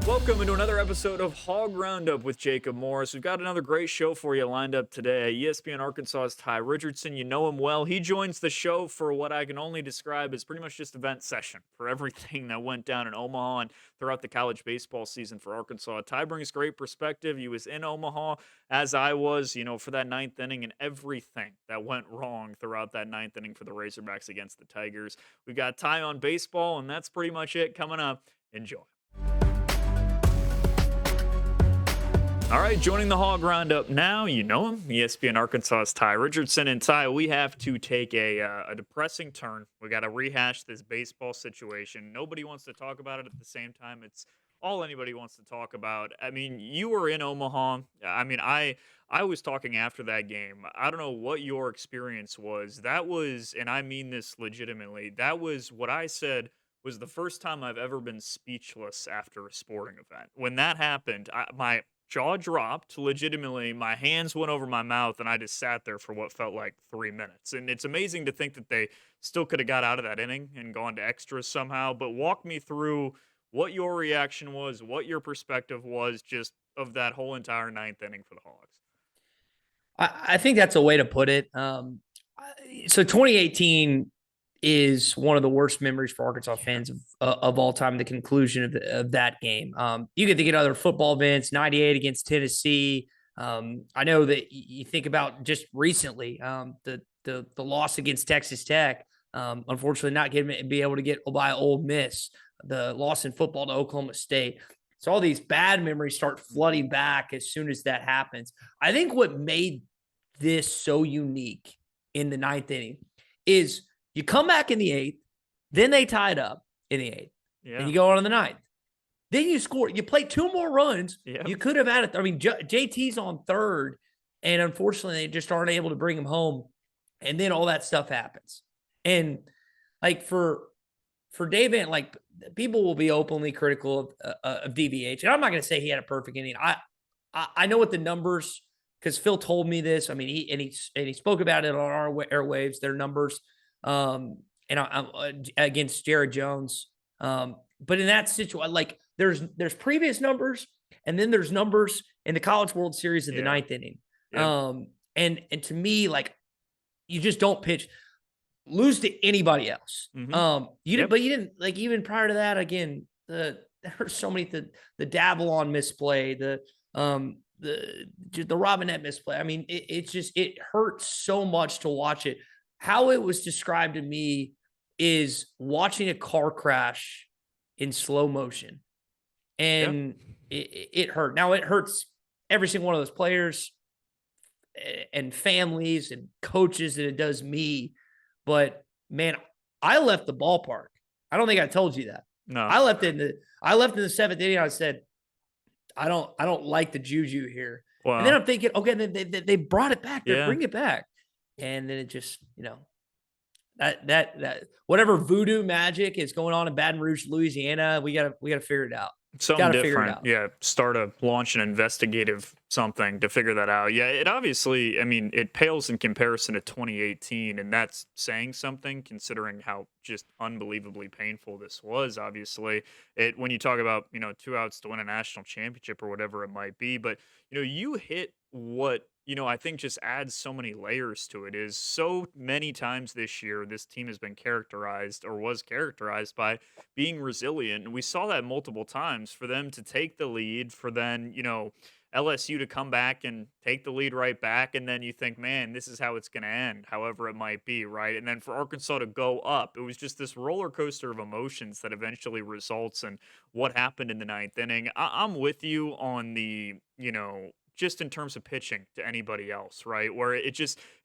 Welcome into another episode of Hog Roundup with Jacob Morris. We've got another great show for you lined up today. ESPN Arkansas's Ty Richardson, you know him well. He joins the show for what I can only describe as pretty much just event session for everything that went down in Omaha and throughout the college baseball season for Arkansas. Ty brings great perspective. He was in Omaha as I was, for that ninth inning and everything that went wrong throughout that ninth inning for the Razorbacks against the Tigers. We got Ty on baseball, and that's pretty much it coming up. Enjoy. All right, joining the Hog Roundup now, you know him, ESPN Arkansas's Ty Richardson. And Ty, we have to take a depressing turn. We got to rehash this baseball situation. Nobody wants to talk about it at the same time. It's all anybody wants to talk about. I mean, you were in Omaha. I mean, I was talking after that game. I don't know what your experience was. That was, and I mean this legitimately, that was what I said was the first time I've ever been speechless after a sporting event. When that happened, my jaw dropped legitimately. My hands went over my mouth, and I just sat there for what felt like 3 minutes. And it's amazing to think that they still could have got out of that inning and gone to extras somehow. But walk me through what your reaction was, what your perspective was just of that whole entire ninth inning for the Hogs. I think that's a way to put it. So 2018 is one of the worst memories for Arkansas fans of all time. The conclusion of that game. You can think of other football events, '98 against Tennessee. I know that you think about just recently the loss against Texas Tech. Unfortunately, not be able to get by Ole Miss. The loss in football to Oklahoma State. So all these bad memories start flooding back as soon as that happens. I think what made this so unique in the ninth inning is you come back in the eighth, then they tied up in the eighth, and Yeah. you go on in the ninth. Then you score. You play two more runs. Yep. You could have had it. I mean, JT's on third, and unfortunately, they just aren't able to bring him home. And then all that stuff happens. And like for Dave, like people will be openly critical of DVH, and I'm not going to say he had a perfect inning. I know what the numbers, because Phil told me this. I mean, he spoke about it on our airwaves. Their numbers, and I'm against Jared Jones. But in that situation, like there's previous numbers, and then there's numbers in the College World Series of the ninth inning. Yep. And to me, like you just don't pitch lose to anybody else. Mm-hmm. But you didn't, like, even prior to that, again, there were so many, the Davalon misplay, the Robinette misplay. I mean, it hurts so much to watch it. How it was described to me is watching a car crash in slow motion. And it hurt. Now it hurts every single one of those players and families and coaches that it does me. But man, I left the ballpark. I don't think I told you that. No. I left in the seventh inning. I said, I don't like the juju here. Wow. And then I'm thinking, okay, they brought it back. They bring it back. And then it just, that whatever voodoo magic is going on in Baton Rouge, Louisiana, we gotta figure it out. Something different. Yeah. Launch an investigative something to figure that out. Yeah. It obviously, I mean, it pales in comparison to 2018, and that's saying something considering how just unbelievably painful this was. Obviously, when you talk about, 2 outs to win a national championship or whatever it might be, but, you hit what, I think just adds so many layers to it is so many times this year, this team has been characterized or was characterized by being resilient. And we saw that multiple times for them to take the lead, for then, LSU to come back and take the lead right back. And then you think, man, this is how it's going to end, however it might be, right? And then for Arkansas to go up, it was just this roller coaster of emotions that eventually results in what happened in the ninth inning. I'm with you on the, just in terms of pitching to anybody else, right? Where it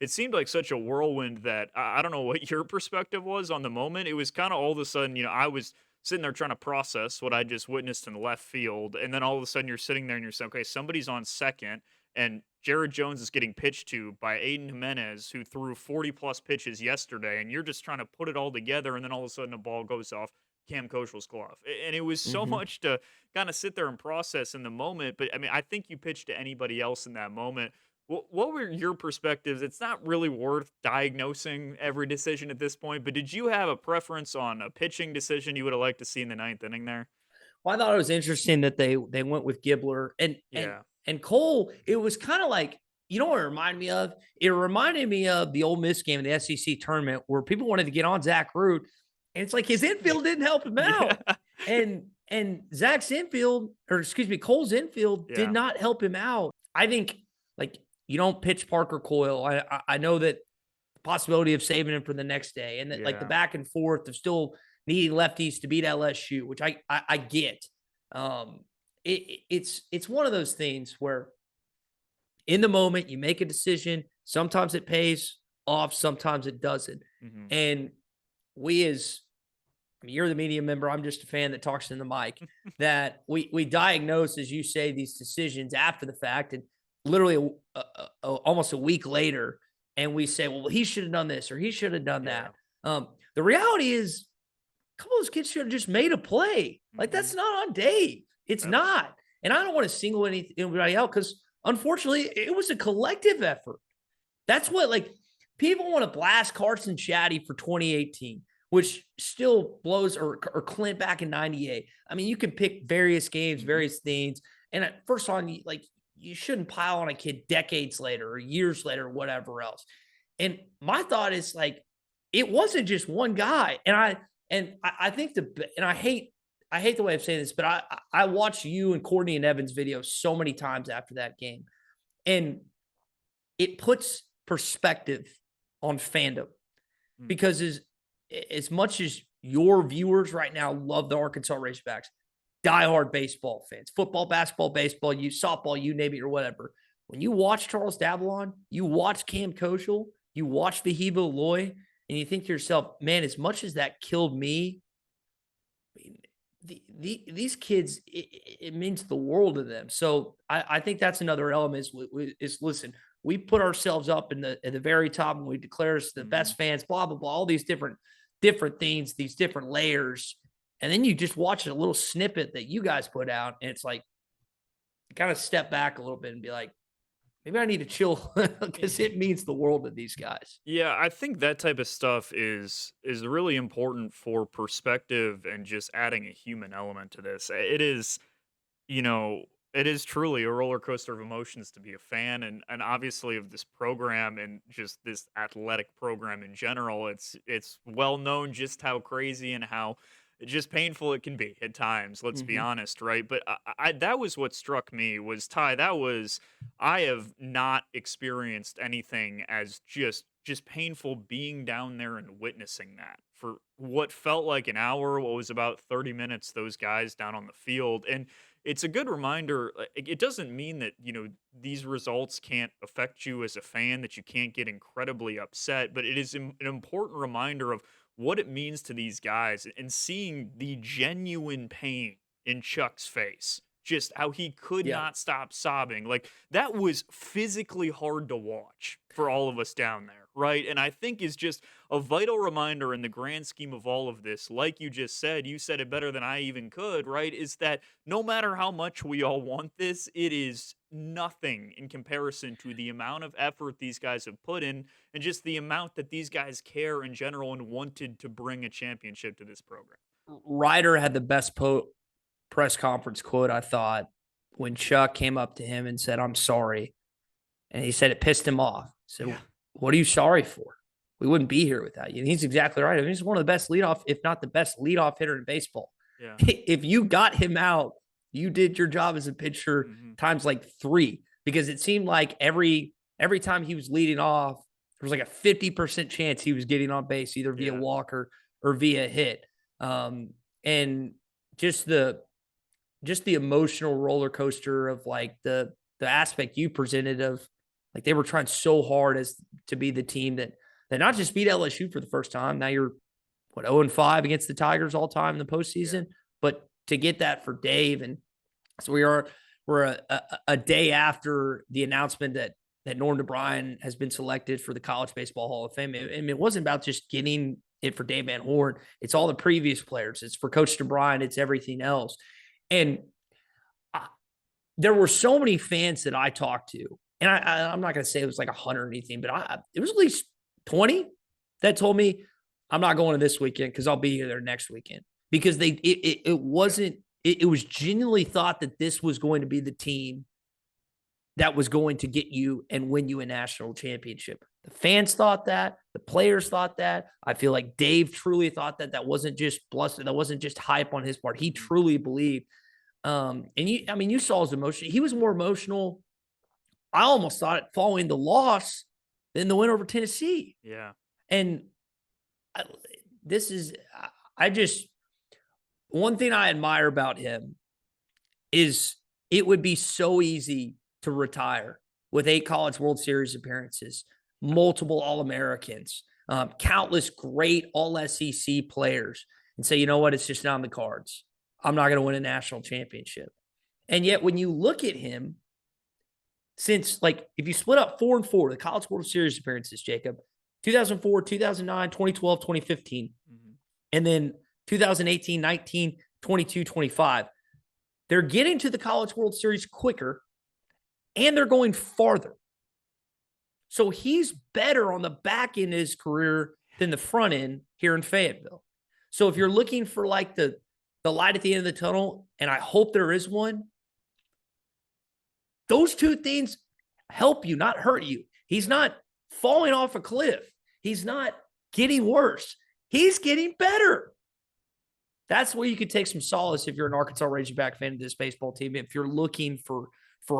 seemed like such a whirlwind that I don't know what your perspective was on the moment. It was kind of all of a sudden, I was sitting there trying to process what I just witnessed in the left field. And then all of a sudden you're sitting there and you're saying, okay, somebody's on second and Jared Jones is getting pitched to by Aiden Jimenez, who threw 40 plus pitches yesterday. And you're just trying to put it all together. And then all of a sudden a ball goes off Cam Koshal's glove. And it was so much to kind of sit there and process in the moment. But I mean, I think you pitch to anybody else in that moment. What were your perspectives? It's not really worth diagnosing every decision at this point, but did you have a preference on a pitching decision you would have liked to see in the ninth inning there? Well, I thought it was interesting that they went with Gibbler Yeah. and Cole. It was kind of like, you know what it reminded me of? It reminded me of the Ole Miss game in the SEC tournament where people wanted to get on Zach Root, and it's like his infield didn't help him Yeah. out, and Zach's infield, or excuse me, Cole's infield did Yeah. not help him out. I think like you don't pitch Parker Coyle. I know that the possibility of saving him for the next day, and that, like the Yeah. back and forth of still needing lefties to beat LSU, which I get. Um, it's one of those things where in the moment you make a decision. Sometimes it pays off, sometimes it doesn't. Mhm. And we as I mean, you're the media member. I'm just a fan that talks in the mic. That we diagnose, as you say, these decisions after the fact, and literally almost a week later, and we say, well, he should have done this or he should have done Yeah. that. The reality is, a couple of those kids should have just made a play. Like Mhm. that's not on Dave. It's Yep. not. And I don't want to single anybody out because unfortunately, it was a collective effort. That's what like people want to blast Carson Chatty for 2018, which still blows or Clint back in 98. I mean, you can pick various games, Mhm. various things. And first on, like you shouldn't pile on a kid decades later or years later, or whatever else. And my thought is like, it wasn't just one guy. And I think and I hate the way I'm saying this, but I watched you and Courtney and Evans videos so many times after that game. And it puts perspective on fandom Mm. because as much as your viewers right now love the Arkansas Razorbacks, diehard baseball fans, football, basketball, baseball, you softball, you name it or whatever. When you watch Charles Davalon, you watch Cam Koshel, you watch Vahibo Loy, and you think to yourself, man, as much as that killed me, these kids, it means the world to them. So I think that's another element is listen, we put ourselves up in the very top and we declare us the Mhm. best fans, blah, blah, blah, all these different things, these different layers. And then you just watch a little snippet that you guys put out, and it's like kind of step back a little bit and be like, maybe I need to chill because it means the world to these guys. Yeah, I think that type of stuff is really important for perspective and just adding a human element to this. It is, you know, it is truly a roller coaster of emotions to be a fan and obviously of this program and just this athletic program in general. It's well known just how crazy and how just painful it can be at times, let's be Mm-hmm. honest, right? But that was what struck me was Ty, that was I have not experienced anything as just painful being down there and witnessing that for what felt like an hour, what was about 30 minutes, those guys down on the field. And it's a good reminder. It doesn't mean that, these results can't affect you as a fan, that you can't get incredibly upset, but it is an important reminder of what it means to these guys and seeing the genuine pain in Chuck's face. Just how he could Yeah. not stop sobbing. Like, that was physically hard to watch for all of us down there, right? And I think is just a vital reminder in the grand scheme of all of this. Like you said it better than I even could, right? Is that no matter how much we all want this, it is nothing in comparison to the amount of effort these guys have put in and just the amount that these guys care in general and wanted to bring a championship to this program. Ryder had the best press conference quote, I thought, when Chuck came up to him and said, I'm sorry. And he said it pissed him off. He said, Yeah. what are you sorry for? We wouldn't be here without you. And he's exactly right. I mean, he's one of the best leadoff, if not the best leadoff hitter in baseball. Yeah. If you got him out, you did your job as a pitcher Mhm. times like 3, because it seemed like every time he was leading off, there was like a 50% chance he was getting on base, either via Yeah. walk or via hit. And just the emotional roller coaster of like the aspect you presented of like they were trying so hard as to be the team that not just beat LSU for the first time. Now you're 0-5 against the Tigers all time in the postseason, but to get that for Dave. And so we're a day after the announcement that Norm DeBryan has been selected for the College Baseball Hall of Fame. And it wasn't about just getting it for Dave Van Horn. It's all the previous players. It's for Coach DeBryan. It's everything else. And there were so many fans that I talked to, and I'm not going to say it was like 100 or anything, but it was at least 20 that told me I'm not going to this weekend because I'll be here there next weekend, because it wasn't it was genuinely thought that this was going to be the team that was going to get you and win you a national championship. The fans thought that. The players thought that. I feel like Dave truly thought that. That wasn't just bluster. That wasn't just hype on his part. He truly believed. You saw his emotion. He was more emotional. I almost thought it following the loss than the win over Tennessee. Yeah. And one thing I admire about him is it would be so easy to retire with 8 College World Series appearances, multiple All-Americans, countless great All-SEC players, and say, you know what, it's just not on the cards. I'm not going to win a national championship. And yet when you look at him, since like if you split up 4 and 4, the College World Series appearances, Jacob, 2004, 2009, 2012, 2015, and then 2018, 19, 22, 25, they're getting to the College World Series quicker and they're going farther. So he's better on the back end of his career than the front end here in Fayetteville. So if you're looking for like the light at the end of the tunnel, and I hope there is one, those two things help you, not hurt you. He's not falling off a cliff. He's not getting worse. He's getting better. That's where you could take some solace if you're an Arkansas Razorback fan of this baseball team, if you're looking for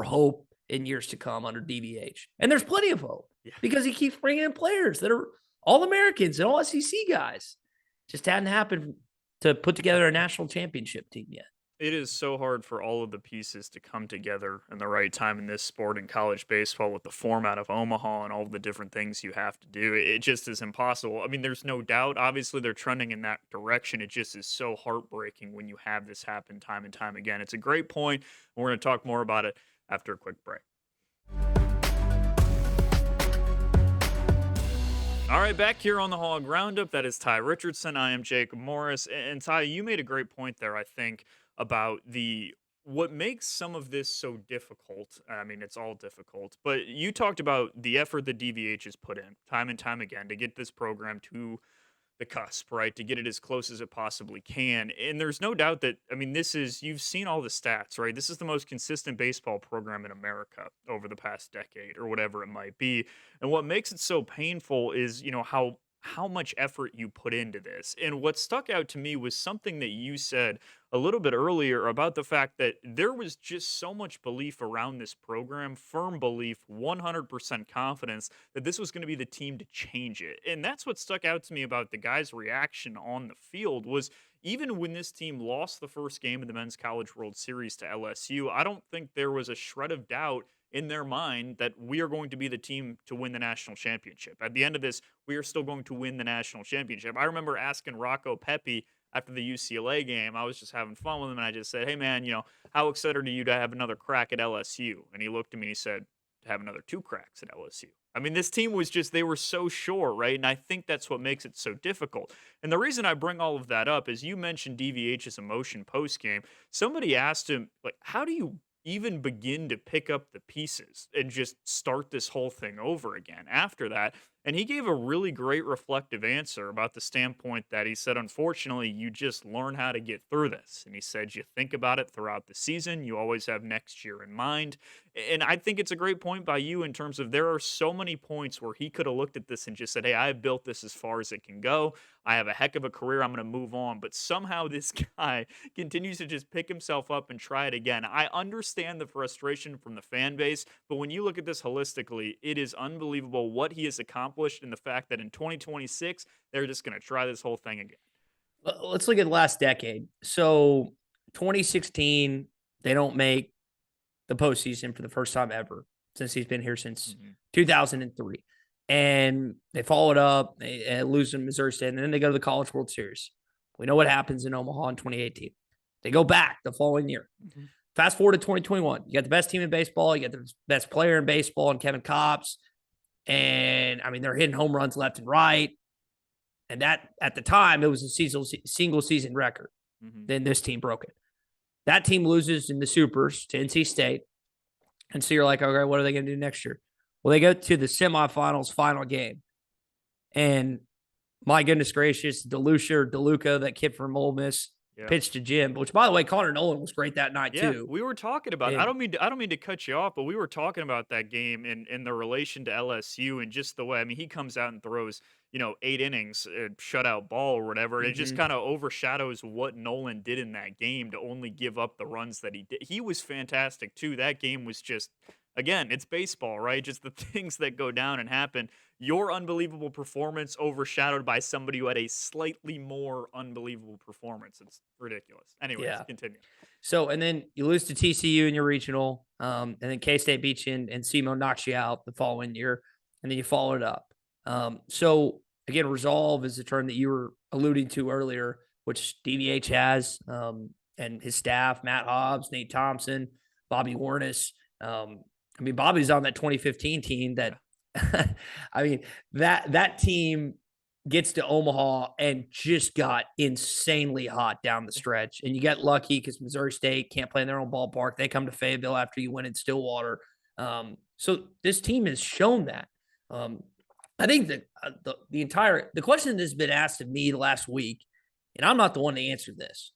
hope in years to come under DVH. And there's plenty of hope because he keeps bringing in players that are All-Americans and All-SEC guys. Just hadn't happened to put together a national championship team yet. It is so hard for all of the pieces to come together in the right time in this sport in college baseball with the format of Omaha and all the different things you have to do. It just is impossible. I mean, there's no doubt. Obviously, they're trending in that direction. It just is so heartbreaking when you have this happen time and time again. It's a great point. We're going to talk more about it after a quick break. All right, back here on the Hog Roundup, that is Ty Richardson. I am Jacob Morris. And Ty, you made a great point there, I think, about what makes some of this so difficult. I mean, it's all difficult, but you talked about the effort that DVH has put in time and time again to get this program to the cusp, right? To get it as close as it possibly can. And there's no doubt that, I mean, you've seen all the stats, right? This is the most consistent baseball program in America over the past decade or whatever it might be. And what makes it so painful is, how much effort you put into this. And what stuck out to me was something that you said a little bit earlier about the fact that there was just so much belief around this program, firm belief, 100% confidence that this was going to be the team to change it. And that's what stuck out to me about the guys' reaction on the field was even when this team lost the first game of the Men's College World Series to LSU, I don't think there was a shred of doubt in their mind that we are going to be the team to win the national championship. At the end of this, we are still going to win the national championship. I remember asking Rocco Pepe after the UCLA game, I was just having fun with him, and I just said, hey, man, how excited are you to have another crack at LSU? And he looked at me and he said, to have another 2 cracks at LSU. I mean, this team was just, they were so sure, right? And I think that's what makes it so difficult. And the reason I bring all of that up is you mentioned DVH's emotion post-game. Somebody asked him, like, how do you even begin to pick up the pieces and just start this whole thing over again after that? And he gave a really great reflective answer about the standpoint that he said, unfortunately, you just learn how to get through this. And he said, you think about it throughout the season. You always have next year in mind. And I think it's a great point by you in terms of there are so many points where he could have looked at this and just said, hey, I have built this as far as it can go. I have a heck of a career. I'm going to move on. But somehow this guy continues to just pick himself up and try it again. I understand the frustration from the fan base, but when you look at this holistically, it is unbelievable what he has accomplished and the fact that in 2026, they're just going to try this whole thing again. Let's look at the last decade. So 2016, they don't make the postseason for the first time ever since he's been here since 2003. And they followed up, they lose in Missouri State, and then they go to the College World Series. We know what happens in Omaha in 2018. They go back the following year. Fast forward to 2021. You got the best team in baseball. You got the best player in baseball, and Kevin Kopps. And, I mean, they're hitting home runs left and right. And that, at the time, it was a single season record. Then this team broke it. That team loses in the Supers to NC State. And so you're like, okay, what are they going to do next year? Well, they go to the semifinals final game. And my goodness gracious, DeLuca, that kid from Ole Miss, Yeah. pitch to Jim, which, by the way, Connor Nolan was great that night Yeah, too. we were talking about And I don't mean to cut you off, but we were talking about that game in the relation to LSU and just the way I mean, he comes out and throws, 8 innings, shutout ball or whatever, and it just mhm. kinda overshadows what Nolan did in that game to only give up the runs that he did. He was fantastic too. That game was just again, it's baseball, right? Just the things that go down and happen. Your unbelievable performance overshadowed by somebody who had a slightly more unbelievable performance. It's ridiculous. Anyways, Yeah. continue. So, and then you lose to TCU in your regional, and then K State beats you, and SEMO knocks you out the following year, and then you follow it up. So, again, resolve is the term that you were alluding to earlier, which DVH has, and his staff, Matt Hobbs, Nate Thompson, Bobby Warnes. I mean, Bobby's on that 2015 team that, Yeah. I mean, that team gets to Omaha and just got insanely hot down the stretch. And you got lucky because Missouri State can't play in their own ballpark. They come to Fayetteville after you win in Stillwater. So this team has shown that. I think that the question that's been asked of me the last week, and I'm not the one to answer this,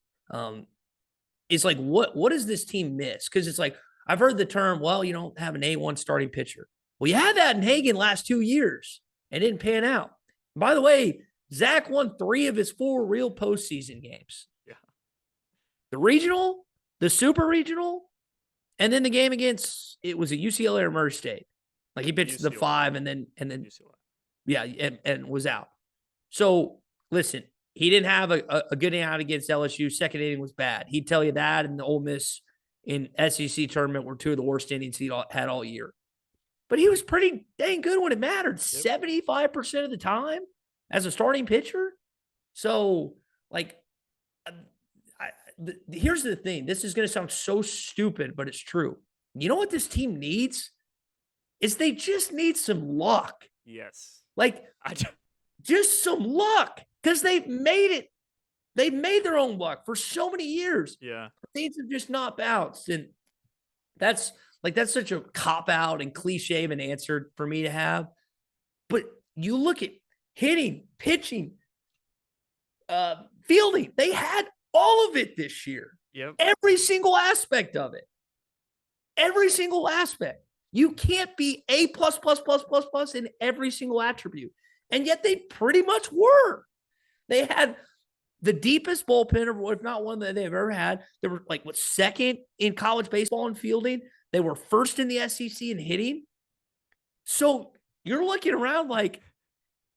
is like what does this team miss? Because it's like I've heard the term, well, you don't have an A1 starting pitcher. Well, you had that in Hagen last 2 years and didn't pan out. By the way, Zach won 3 of his 4 real postseason games. Yeah. The regional, the super regional, and then the game against it was a UCLA or Murray State. Like he pitched the UCLA. 5 and then UCLA. yeah, and was out. So listen, he didn't have a good inning out against LSU. Second inning was bad. He'd tell you that, and the Ole Miss in SEC tournament were 2 of the worst innings he had all year. But he was pretty dang good when it mattered, Yep. 75% of the time as a starting pitcher. So, like, here's the thing. This is going to sound so stupid, but it's true. You know what this team needs? Is they just need some luck. Yes. Like, just some luck because they've made it. They've made their own luck for so many years. Yeah. Things have just not bounced. And that's such a cop out and cliche of an answer for me to have. But you look at hitting, pitching, fielding, they had all of it this year. Yep. Every single aspect of it. Every single aspect. You can't be A plus in every single attribute. And yet they pretty much were. They had the deepest bullpen, or if not one that they've ever had. They were like second in college baseball in fielding. They were first in the SEC in hitting. So you're looking around like,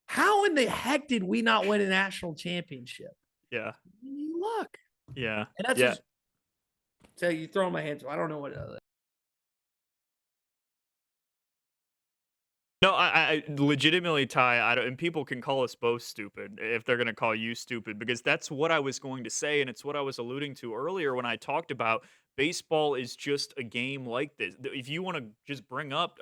how in the heck did we not win a national championship? Yeah. You look. Yeah. And that's yeah. just, so you throw in my hands. I don't know what. No, I legitimately, Ty, I don't, and people can call us both stupid if they're going to call you stupid, because that's what I was going to say, and it's what I was alluding to earlier when I talked about baseball is just a game like this. If you want to just bring up,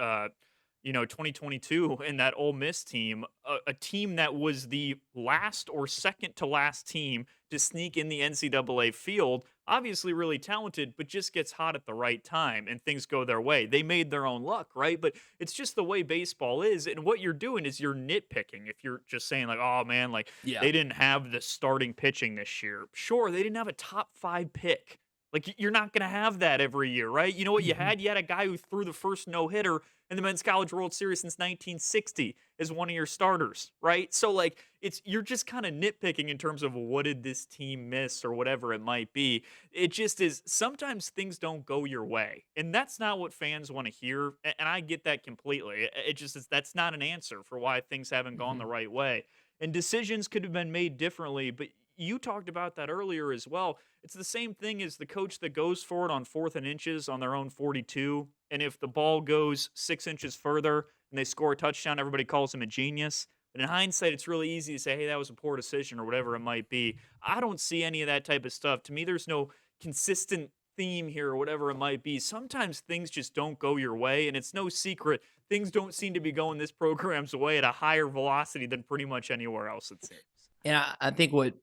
2022 and that Ole Miss team, a team that was the last or second to last team to sneak in the NCAA field, obviously really talented, but just gets hot at the right time and things go their way. They made their own luck, right? But it's just the way baseball is. And what you're doing is you're nitpicking. If you're just saying, like, oh man, like they didn't have the starting pitching this year. Sure, they didn't have a top 5 pick. Like you're not going to have that every year, right? You know what you had? You had a guy who threw the first no-hitter in the Men's College World Series since 1960 as one of your starters, right? So like you're just kind of nitpicking in terms of what did this team miss or whatever it might be. It just is sometimes things don't go your way. And that's not what fans want to hear. And I get that completely. It just is that's not an answer for why things haven't gone the right way. And decisions could have been made differently, but you talked about that earlier as well. It's the same thing as the coach that goes for it on 4th and inches on their own 42. And if the ball goes 6 inches further and they score a touchdown, everybody calls him a genius. But in hindsight, it's really easy to say, hey, that was a poor decision or whatever it might be. I don't see any of that type of stuff. To me, there's no consistent theme here or whatever it might be. Sometimes things just don't go your way, and it's no secret. Things don't seem to be going this program's way at a higher velocity than pretty much anywhere else, it seems. And I think what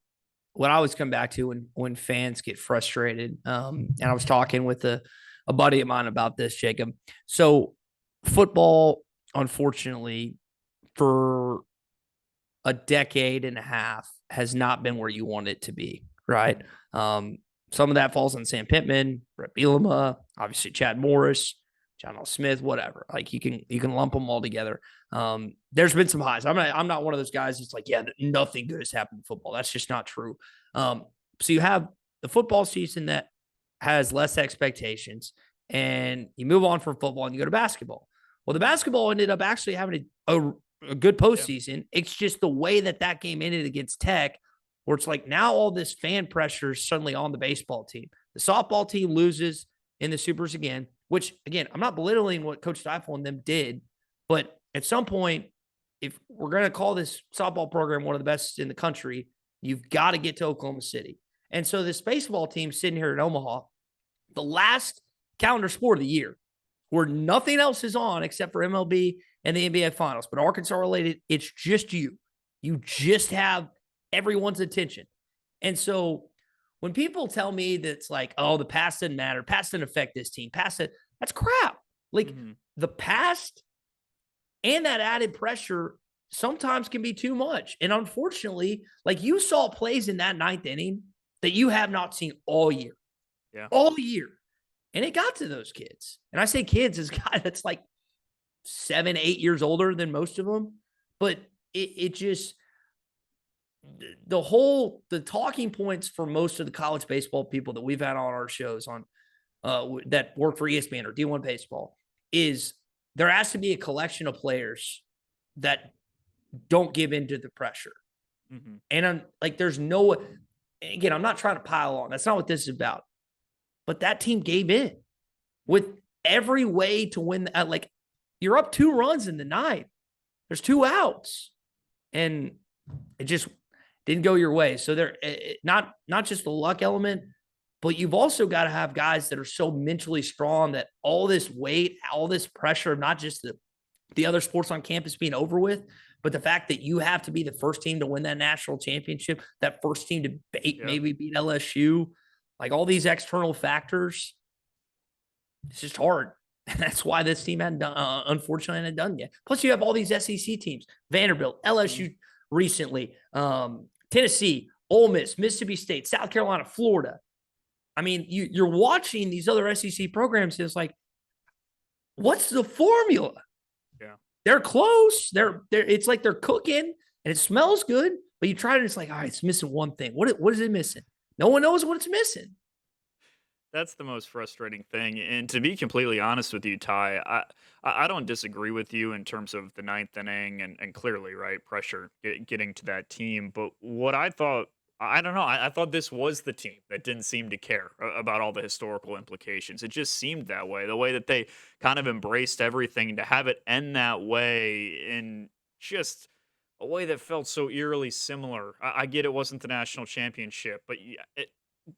I always come back to when fans get frustrated, and I was talking with a buddy of mine about this, Jacob. So football, unfortunately, for a decade and a half has not been where you want it to be, right? Um, some of that falls on Sam Pittman, Brett Bielema, obviously Chad Morris, John L. Smith, whatever. Like you can lump them all together. There's been some highs. I'm not one of those guys that's like, yeah, nothing good has happened in football. That's just not true. So you have the football season that has less expectations, and you move on from football and you go to basketball. Well, the basketball ended up actually having a good Yeah. postseason. It's just the way that game ended against Tech, where it's like now all this fan pressure is suddenly on the baseball team. The softball team loses in the Supers again, which again, I'm not belittling what Coach Steifel and them did, but at some point, if we're going to call this softball program one of the best in the country, you've got to get to Oklahoma City. And so this baseball team sitting here in Omaha, the last calendar sport of the year, where nothing else is on except for MLB and the NBA Finals, but Arkansas related, it's just you. You just have everyone's attention. And so when people tell me that it's like, oh, the past didn't matter, past didn't affect this team, past it, that's crap. Like Mhm. the past and that added pressure sometimes can be too much. And unfortunately, like you saw plays in that ninth inning that you have not seen Yeah. all year. And it got to those kids. And I say kids as a guy that's like 7, 8 years older than most of them. But it just, the talking points for most of the college baseball people that we've had on our shows on that work for ESPN or D1 baseball is there has to be a collection of players that don't give into the pressure. Mhm. And I'm like, there's no, again, I'm not trying to pile on. That's not what this is about. But that team gave in with every way to win. Like you're up 2 runs in the ninth. There's 2 outs, and it just didn't go your way. So they're not just the luck element, but you've also got to have guys that are so mentally strong that all this weight, all this pressure, not just the other sports on campus being over with, but the fact that you have to be the first team to win that national championship, that first team to Yeah. maybe beat LSU, like all these external factors, it's just hard. And that's why this team hadn't done, unfortunately, hadn't done yet. Plus, you have all these SEC teams: Vanderbilt, Mhm. LSU recently, Tennessee, Ole Miss, Mississippi State, South Carolina, Florida. I mean, you're watching these other SEC programs, and it's like, what's the formula? Yeah. They're close. They're. It's like they're cooking, and it smells good. But you try it, and it's like, all right, it's missing one thing. What is it missing? No one knows what it's missing. That's the most frustrating thing, and to be completely honest with you, Ty, I don't disagree with you in terms of the ninth inning and clearly, right, pressure getting to that team. But what I thought, I don't know, I thought this was the team that didn't seem to care about all the historical implications. It just seemed that way, the way that they kind of embraced everything to have it end that way in just a way that felt so eerily similar. I get it wasn't the national championship, but yeah,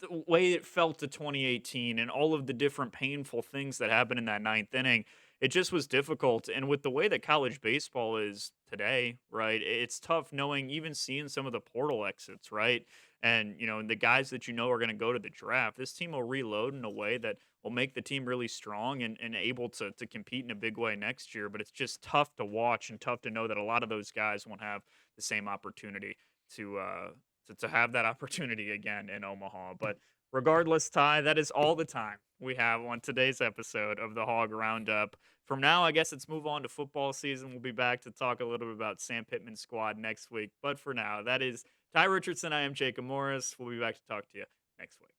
the way it felt to 2018 and all of the different painful things that happened in that ninth inning, it just was difficult. And with the way that college baseball is today, right, it's tough knowing, even seeing some of the portal exits, right? And, the guys that are going to go to the draft, this team will reload in a way that will make the team really strong and able to compete in a big way next year. But it's just tough to watch and tough to know that a lot of those guys won't have the same opportunity to to have that opportunity again in Omaha. But regardless, Ty, that is all the time we have on today's episode of the Hog Roundup. From now, I guess it's move on to football season. We'll be back to talk a little bit about Sam Pittman's squad next week. But for now, that is Ty Richardson. I am Jacob Morris. We'll be back to talk to you next week.